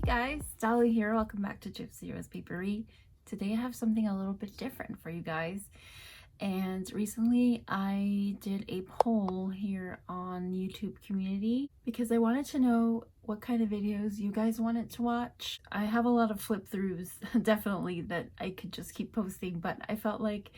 guys, Dolly here. Welcome back to Gypsy Rose Papery. Today I have something a little bit different for you guys. And recently I did a poll here on YouTube community because I wanted to know what kind of videos you guys wanted to watch. I have a lot of flip throughs definitely that I could just keep posting, but I felt like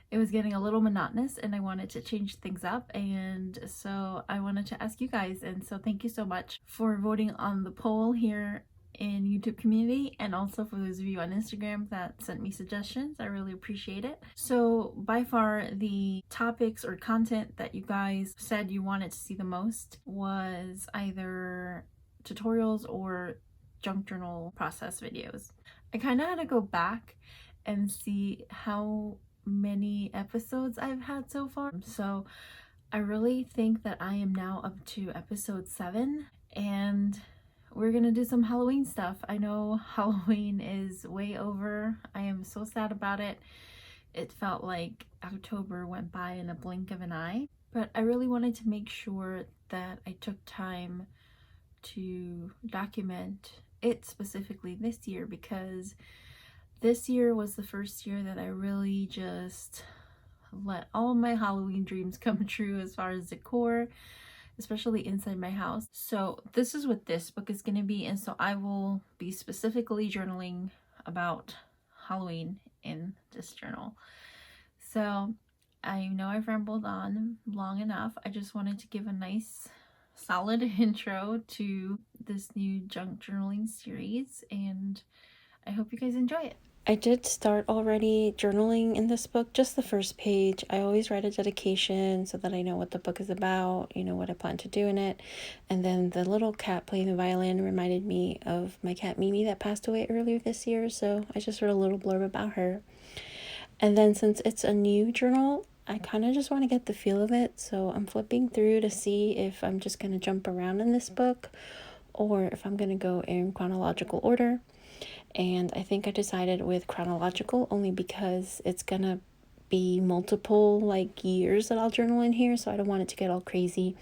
it was getting a little monotonous and I wanted to change things up, and so I wanted to ask you guys. And so thank you so much for voting on the poll here in YouTube community, and also for those of you on Instagram that sent me suggestions. I really appreciate it. So by far the topics or content that you guys said you wanted to see the most was either tutorials or junk journal process videos. I kind of had to go back and see how many episodes I've had so far. So I really think that I am now up to episode 7, and we're gonna do some Halloween stuff. I know Halloween is way over. I am so sad about it. It felt like October went by in a blink of an eye, but I really wanted to make sure that I took time to document it specifically this year, because this year was the first year that I really just let all my Halloween dreams come true as far as decor, especially inside my house. So this is what this book is going to be, and so I will be specifically journaling about Halloween in this journal. So I know I've rambled on long enough. I just wanted to give a nice solid intro to this new junk journaling series, and I hope you guys enjoy it. I did start already journaling in this book, just the first page. I always write a dedication so that I know what the book is about, you know, what I plan to do in it. And then the little cat playing the violin reminded me of my cat Mimi that passed away earlier this year, so I just wrote a little blurb about her. And then since it's a new journal, I kind of just want to get the feel of it, so I'm flipping through to see if I'm just going to jump around in this book or if I'm going to go in chronological order. And I think I decided with chronological only because it's gonna be multiple like years that I'll journal in here, so I don't want it to get all crazy.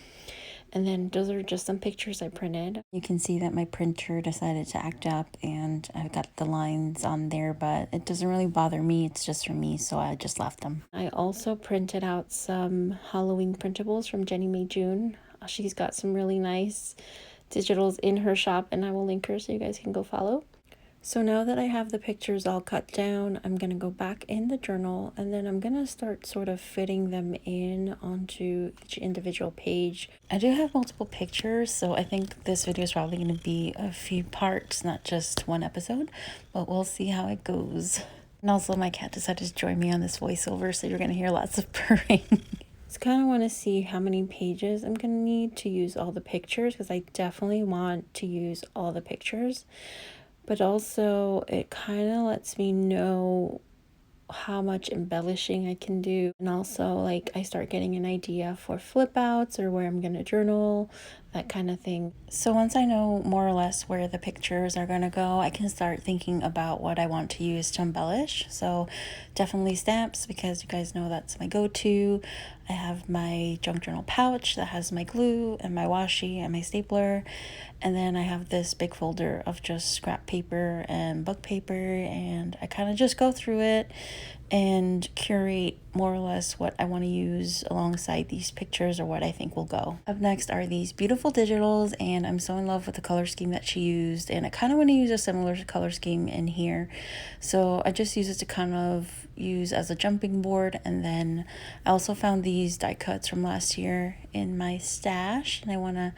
And then those are just some pictures I printed. You can see that my printer decided to act up and I've got the lines on there, but it doesn't really bother me. It's just for me, so I just left them. I also printed out some Halloween printables from Jennie May June. She's got some really nice digitals in her shop, and I will link her so you guys can go follow. So now that I have the pictures all cut down, I'm going to go back in the journal, and then I'm going to start sort of fitting them in onto each individual page. I do have multiple pictures, so I think this video is probably going to be a few parts, not just one episode, but we'll see how it goes. And also my cat decided to join me on this voiceover, so you're going to hear lots of purring. Just kind of want to see how many pages I'm going to need to use all the pictures, because I definitely want to use all the pictures. But also it kind of lets me know how much embellishing I can do, and also like I start getting an idea for flip outs or where I'm gonna journal, that kind of thing. So once I know more or less where the pictures are gonna go, I can start thinking about what I want to use to embellish. So definitely stamps, because you guys know that's my go-to. I have my junk journal pouch that has my glue and my washi and my stapler, and then I have this big folder of just scrap paper and book paper, and I kind of just go through it and curate more or less what I want to use alongside these pictures or what I think will go. Up next are these beautiful digitals, and I'm so in love with the color scheme that she used, and I kind of want to use a similar color scheme in here. So I just use it to kind of use as a jumping board. And then I also found these die cuts from last year in my stash, and I want to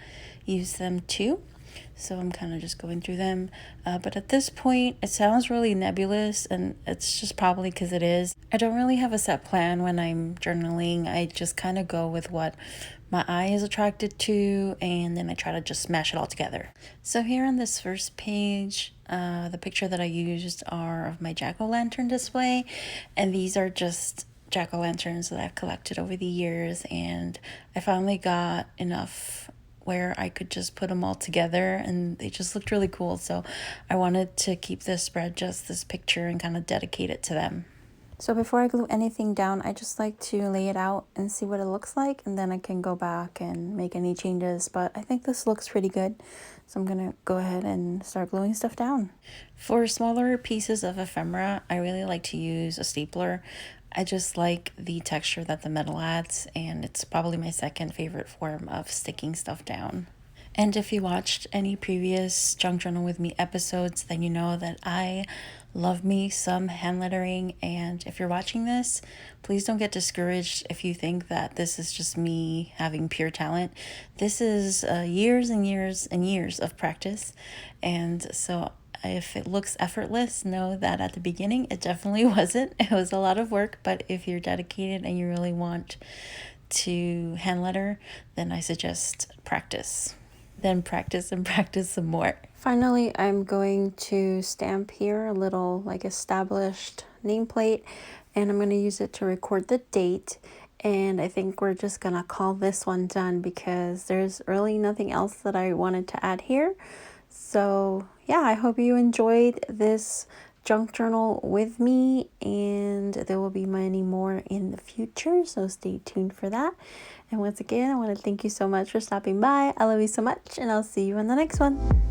use them too. So I'm kind of just going through them. But at this point, it sounds really nebulous, and it's just probably because it is. I don't really have a set plan when I'm journaling. I just kind of go with what my eye is attracted to, and then I try to just smash it all together. So here on this first page, the picture that I used are of my jack-o'-lantern display, and these are just jack-o'-lanterns that I've collected over the years, and I finally got enough where I could just put them all together and they just looked really cool. So I wanted to keep this spread just this picture and kind of dedicate it to them. So before I glue anything down, I just like to lay it out and see what it looks like, and then I can go back and make any changes. But I think this looks pretty good, so I'm gonna go ahead and start gluing stuff down. For smaller pieces of ephemera, I really like to use a stapler. I just like the texture that the metal adds, and it's probably my second favorite form of sticking stuff down. And if you watched any previous Junk Journal with Me episodes, then you know that I love me some hand lettering. And if you're watching this, please don't get discouraged if you think that this is just me having pure talent. This is years and years and years of practice. And so if it looks effortless, know that at the beginning it definitely wasn't. It was a lot of work, but if you're dedicated and you really want to hand letter, then I suggest practice. Then practice and practice some more. Finally, I'm going to stamp here a little like established nameplate, and I'm going to use it to record the date. And I think we're just going to call this one done because there's really nothing else that I wanted to add here. So yeah, I hope you enjoyed this junk journal with me, and there will be many more in the future, so stay tuned for that. And once again, I want to thank you so much for stopping by. I love you so much, and I'll see you in the next one.